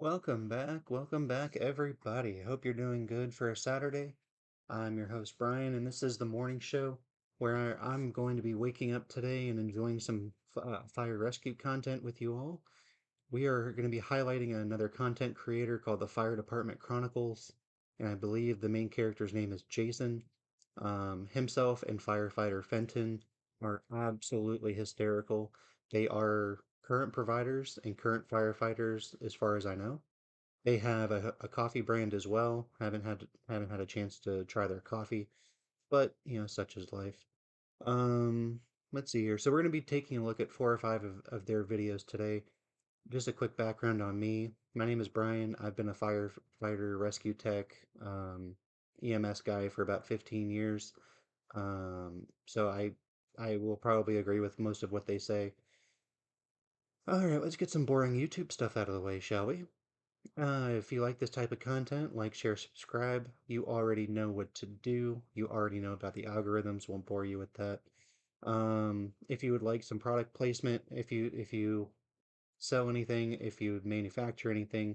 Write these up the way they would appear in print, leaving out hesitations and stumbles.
Welcome back, everybody. Hope you're doing good for a Saturday. I'm your host, Brian, and this is the morning show where I'm going to be waking up today and enjoying some fire rescue content with you all. We are going to be highlighting another content creator called the Fire Department Chronicles, and I believe the main character's name is Jason. Himself and firefighter Fenton are absolutely hysterical. They are current providers and current firefighters, as far as I know. They have a coffee brand as well. Haven't had a chance to try their coffee, but such is life. Um, let's see here. So we're going to be taking a look at four or five of their videos today. Just a quick background on me. My name is Brian. I've been a firefighter, rescue tech, EMS guy for about 15 years. So I will probably agree with most of what they say. All right, let's get some boring YouTube stuff out of the way, shall we? If you like this type of content, like, share, subscribe. You already know what to do. You already know about the algorithms. Won't bore you with that. If you would like some product placement, if you sell anything, if you manufacture anything,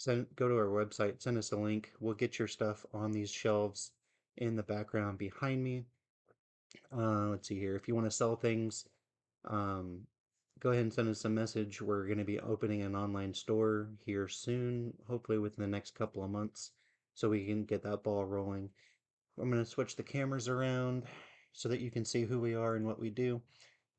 go to our website, send us a link. We'll get your stuff on these shelves in the background behind me. Let's see here. If you want to sell things, um, go ahead and send us a message. We're going to be opening an online store here soon, hopefully within the next couple of months, so we can get that ball rolling. I'm going to switch the cameras around so that you can see who we are and what we do.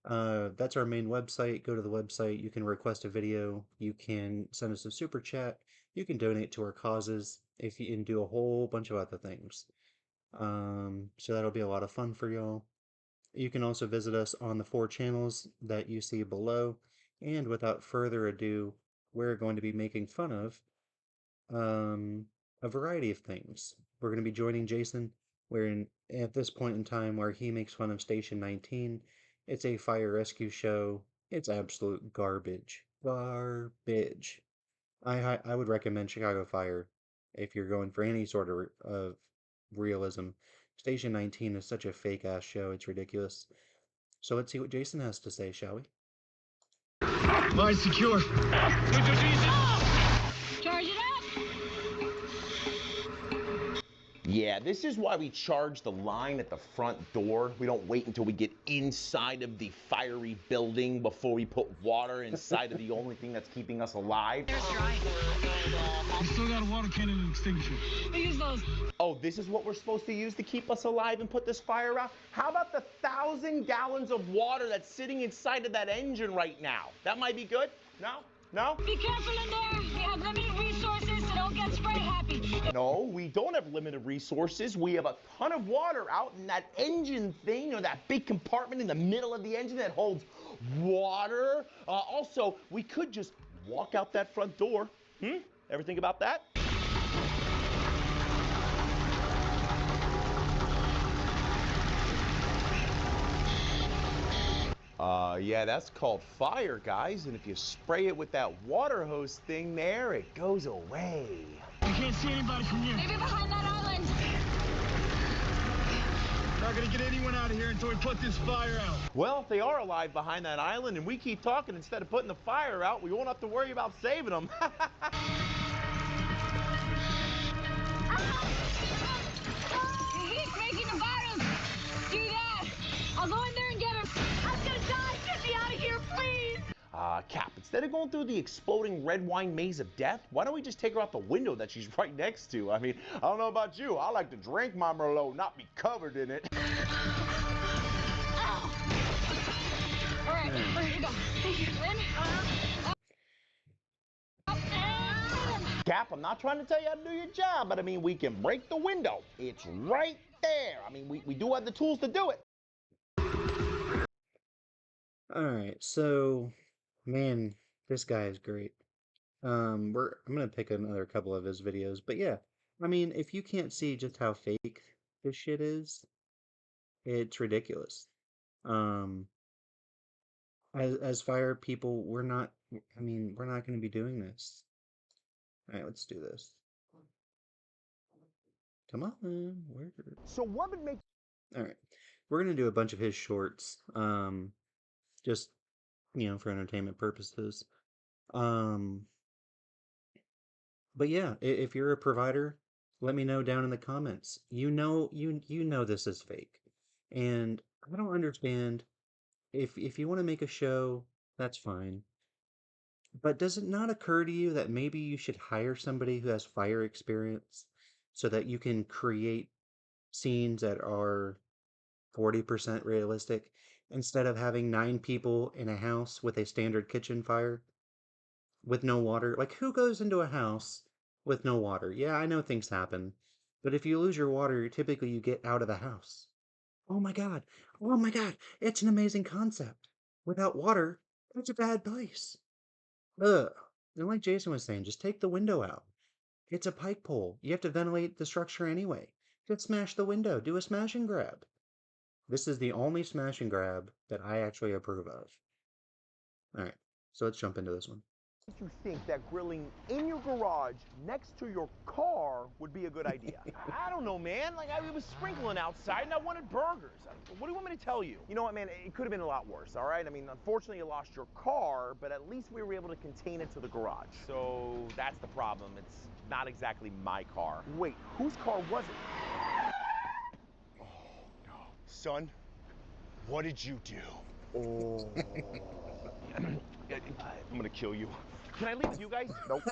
That's our main website. Go to the website. You can request a video. You can send us a super chat. You can donate to our causes if you and do a whole bunch of other things. So that'll be a lot of fun for y'all. You can also visit us on the four channels that you see below. And without further ado, we're going to be making fun of um, a variety of things. We're going to be joining Jason. We're at this point in time where he makes fun of Station 19. It's a fire rescue show. It's absolute garbage. Garbage. I would recommend Chicago Fire if you're going for any sort of realism. Station 19 is such a fake ass show, it's ridiculous. So let's see what Jason has to say, shall we? Mine secure. Charge it up! Yeah, this is why we charge the line at the front door. We don't wait until we get inside of the fiery building before we put water inside of the only thing that's keeping us alive. There's dry. We still got a water cannon and extinguisher. We use those. Oh, this is what we're supposed to use to keep us alive and put this fire out? How about the 1,000 gallons of water that's sitting inside of that engine right now? That might be good? No? No? Be careful in there. We have limited resources, so don't get spray happy. No, we don't have limited resources. We have a ton of water out in that engine thing, that big compartment in the middle of the engine that holds water. Also, we could just walk out that front door. Ever think about that? Yeah, that's called fire, guys. And if you spray it with that water hose thing there, it goes away. You can't see anybody from here. Maybe behind that island. We're not gonna get anyone out of here until we put this fire out. Well, if they are alive behind that island and we keep talking instead of putting the fire out, we won't have to worry about saving them. He's making the bottles. Do that. I'll go in there and get him. I'm gonna die. Get me out of here, please. Cap, instead of going through the exploding red wine maze of death, why don't we just take her out the window that she's right next to? I mean, I don't know about you. I like to drink my Merlot, not be covered in it. Ow. All right, here you go. In. Up and Cap, I'm not trying to tell you how to do your job, but I mean, we can break the window. It's right there. I mean, we do have the tools to do it. Alright, so man, this guy is great. I'm gonna pick another couple of his videos, but yeah, I mean, if you can't see just how fake this shit is, it's ridiculous. Um, as fire people, we're not gonna be doing this. Alright, let's do this. Come on, where? So what would make Alright, we're gonna do a bunch of his shorts, just, for entertainment purposes. Um, But yeah, if you're a provider, let me know down in the comments. You know this is fake. And I don't understand if you want to make a show, that's fine. But does it not occur to you that maybe you should hire somebody who has fire experience so that you can create scenes that are 40% realistic instead of having 9 people in a house with a standard kitchen fire with no water? Like, who goes into a house with no water? Yeah, I know things happen, but if you lose your water, typically you get out of the house. Oh my God. Oh my God. It's an amazing concept. Without water, it's a bad place. Ugh. And like Jason was saying, just take the window out. It's a pike pole. You have to ventilate the structure anyway. Just smash the window. Do a smash and grab. This is the only smash and grab that I actually approve of. All right, so let's jump into this one. Makes you think that grilling in your garage next to your car would be a good idea? I don't know, man. Like, it was sprinkling outside and I wanted burgers. What do you want me to tell you? You know what, man? It could have been a lot worse, all right? I mean, unfortunately, you lost your car, but at least we were able to contain it to the garage. So that's the problem. It's not exactly my car. Wait, whose car was it? Oh, no. Son, what did you do? Oh. I'm gonna kill you. Can I leave with you guys? Nope.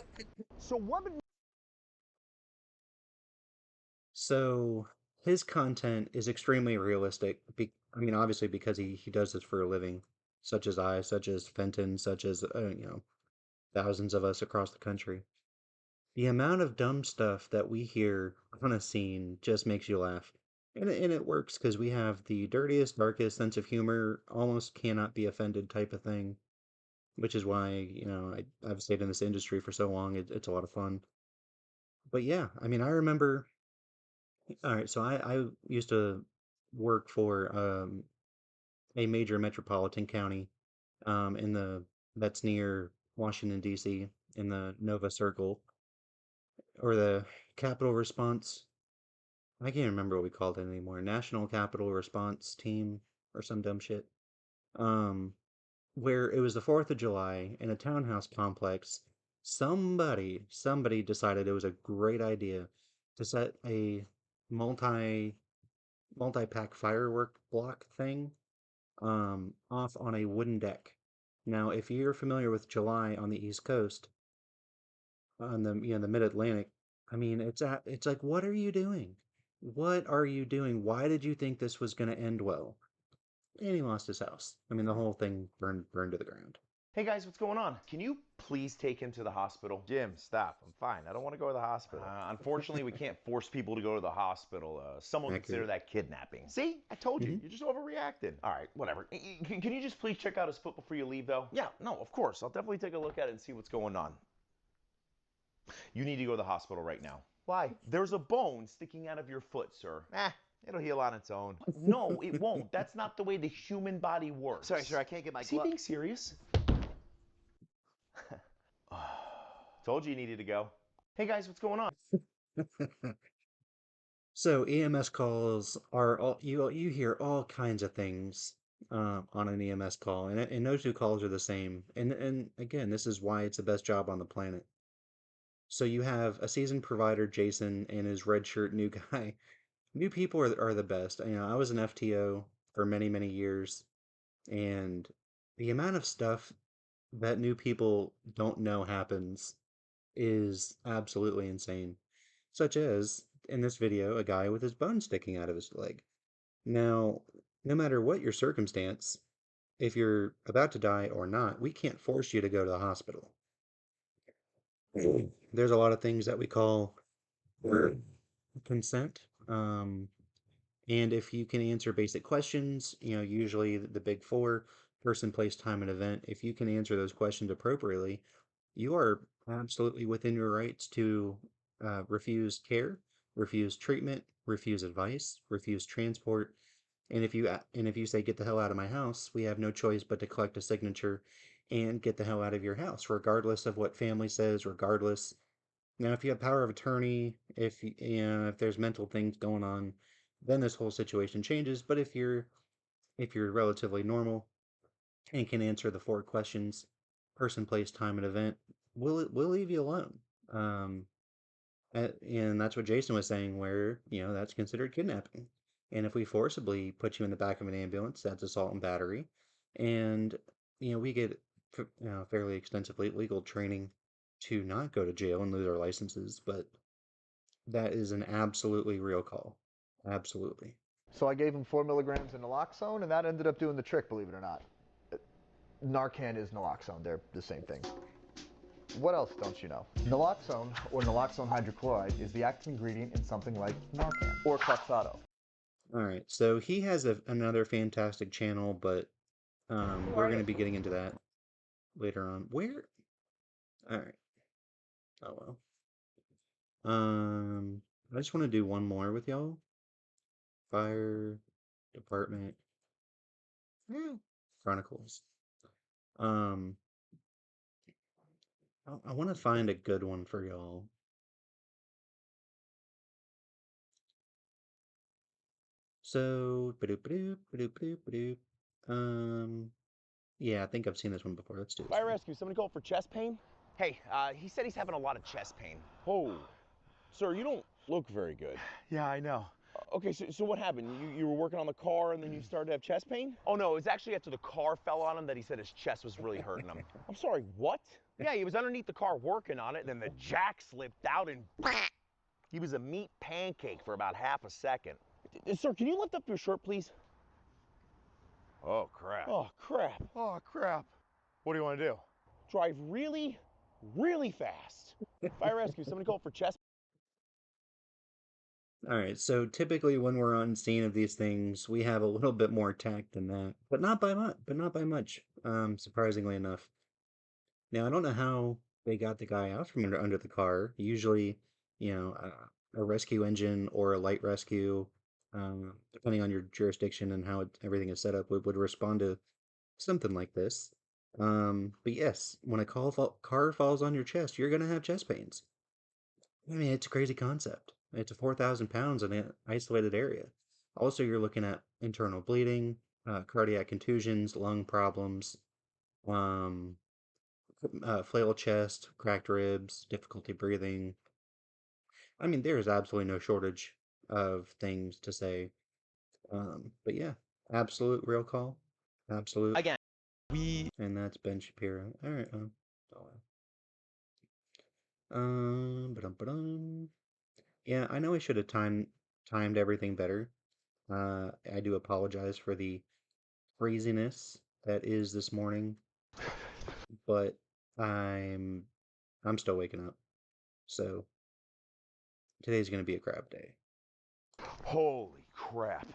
So what would... So his content is extremely realistic. I mean, obviously because he does this for a living, such as I, such as Fenton, such as thousands of us across the country. The amount of dumb stuff that we hear on a scene just makes you laugh. And it works because we have the dirtiest, darkest sense of humor, almost cannot be offended type of thing, which is why, I've stayed in this industry for so long. It's a lot of fun. But yeah, I mean, I remember, all right, so I used to work for a major metropolitan county in that's near Washington, D.C., in the Nova Circle, or the Capital Response. I can't remember what we called it anymore. National Capital Response Team or some dumb shit. Um, where it was the 4th of July in a townhouse complex. Somebody decided it was a great idea to set a multi multi-pack firework block thing off on a wooden deck. Now, if you're familiar with July on the East Coast, on the Mid-Atlantic, I mean, it's like, what are you doing? What are you doing? Why did you think this was going to end well? And he lost his house. I mean, the whole thing burned to the ground. Hey guys, what's going on? Can you please take him to the hospital? Jim, stop. I'm fine. I don't want to go to the hospital. Unfortunately, we can't force people to go to the hospital. Some will consider Accurate. that kidnapping. See? I told you. Hmm. You're just overreacting. All right, whatever. Can you just please check out his foot before you leave, though? Yeah, no, of course. I'll definitely take a look at it and see what's going on. You need to go to the hospital right now. Why? There's a bone sticking out of your foot, sir. It'll heal on its own. No, it won't. That's not the way the human body works. Sorry, sir, I can't get my Is he glove. being serious? Told you needed to go. Hey guys, what's going on? So EMS calls are you hear all kinds of things on an EMS call, and no two calls are the same. And again, this is why it's the best job on the planet. So you have a seasoned provider, Jason, and his red shirt new guy. New people are the best. I was an FTO for many, many years, and the amount of stuff that new people don't know happens is absolutely insane. Such as, in this video, a guy with his bone sticking out of his leg. Now, no matter what your circumstance, if you're about to die or not, we can't force you to go to the hospital. There's a lot of things that we call consent. And if you can answer basic questions, usually the big four, person, place, time, and event, if you can answer those questions appropriately, you are absolutely within your rights to refuse care, refuse treatment, refuse advice, refuse transport. And if you say get the hell out of my house, we have no choice but to collect a signature and get the hell out of your house, regardless of what family says, regardless. Now, if you have power of attorney, if there's mental things going on, then this whole situation changes. But if you're relatively normal and can answer the four questions, person, place, time, and event, we'll leave you alone. And that's what Jason was saying, where, that's considered kidnapping. And if we forcibly put you in the back of an ambulance, that's assault and battery. And, we get fairly extensive legal training to not go to jail and lose our licenses, but that is an absolutely real call. Absolutely. So I gave him 4 milligrams of naloxone, and that ended up doing the trick, believe it or not. Narcan is naloxone. They're the same thing. What else don't you know? Naloxone, or naloxone hydrochloride, is the active ingredient in something like Narcan or Kloxxado. All right, so he has another fantastic channel, but we're going to be getting into that later on. Where? All right. Oh well. I just want to do one more with y'all. Fire Department Chronicles. Um, I want to find a good one for y'all. So, yeah, I think I've seen this one before. Let's do this. Fire rescue, somebody call for chest pain? Hey, he said he's having a lot of chest pain. Oh, sir, you don't look very good. Yeah, I know. Okay, so what happened? You were working on the car and then you started to have chest pain? Oh no, it was actually after the car fell on him that he said his chest was really hurting him. I'm sorry, what? Yeah, he was underneath the car working on it, and then the jack slipped out and he was a meat pancake for about half a second. Sir, can you lift up your shirt, please? Oh, crap. Oh, crap. Oh, crap. What do you want to do? Drive really, really fast. Fire rescue, somebody call for chest. All right, so typically when we're on scene of these things, we have a little bit more tact than that, but not by much. Surprisingly enough. Now I don't know how they got the guy out from under the car. Usually, a rescue engine or a light rescue, depending on your jurisdiction and how everything is set up, would respond to something like this. But yes, when a car falls on your chest, you're gonna have chest pains. I mean, it's a crazy concept. It's a 4,000 pounds in an isolated area. Also, you're looking at internal bleeding, cardiac contusions, lung problems, um, flail chest, cracked ribs, difficulty breathing. I mean, there is absolutely no shortage of things to say. But yeah, absolute real call. Absolute. Again, And that's Ben Shapiro. All right. Ba-dum. Yeah, I know I should have timed everything better. I do apologize for the craziness that is this morning, but I'm I'm still waking up. So today's gonna be a crap day. holy crap.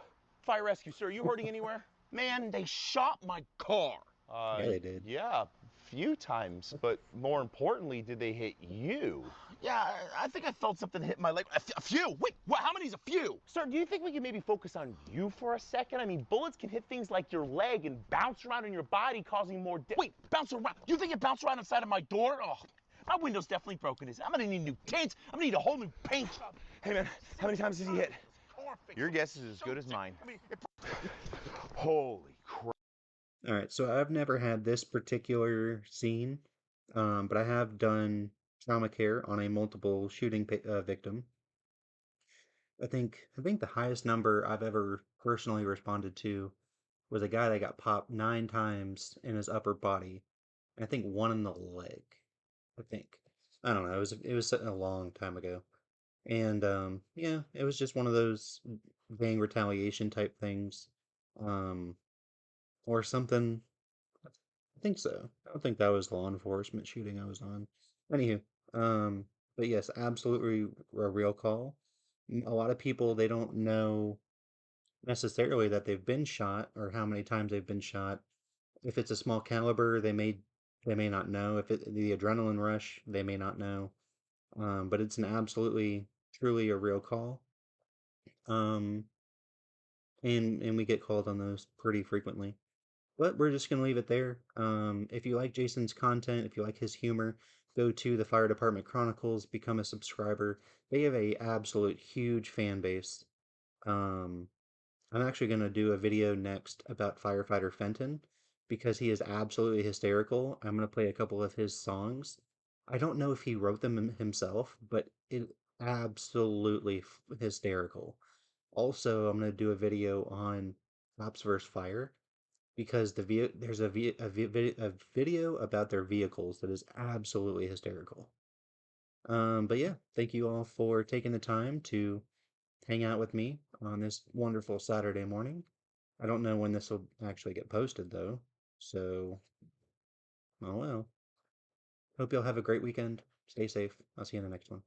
Fire rescue, sir, are you hurting anywhere? Man, they shot my car. Yeah, they did. Yeah, a few times, but more importantly, did they hit you? Yeah, I think I felt something hit my leg. A few? Wait, what, how many's a few? Sir, do you think we can maybe focus on you for a second? I mean, bullets can hit things like your leg and bounce around in your body, causing more Wait, bounce around? You think it bounced around inside of my door? Oh, my window's definitely broken. I'm gonna need new tint. I'm gonna need a whole new paint job. Hey, man, how many times has he hit? Your guess is as good as mine. Holy crap. All right, so I've never had this particular scene, but I have done trauma care on a multiple shooting victim. I think the highest number I've ever personally responded to was a guy that got popped 9 times in his upper body. I think one in the leg. I think. I don't know. It was a long time ago. And yeah, it was just one of those gang retaliation type things. Um or something. I think so. I don't think that was law enforcement shooting I was on. Anywho, but yes, absolutely a real call. A lot of people, they don't know necessarily that they've been shot or how many times they've been shot. If it's a small caliber, they may not know. If the adrenaline rush, they may not know. But it's an absolutely truly a real call. Um, and we get called on those pretty frequently. But we're just gonna leave it there. If you like Jason's content, if you like his humor, go to the Fire Department Chronicles, become a subscriber. They have a absolute huge fan base. Um, I'm actually gonna do a video next about firefighter Fenton because he is absolutely hysterical. I'm gonna play a couple of his songs. I don't know if he wrote them himself, but absolutely hysterical. Also, I'm gonna do a video on cops versus fire because there's a video about their vehicles that is absolutely hysterical. But yeah, thank you all for taking the time to hang out with me on this wonderful Saturday morning. I don't know when this will actually get posted though, so oh well. Hope y'all have a great weekend. Stay safe. I'll see you in the next one.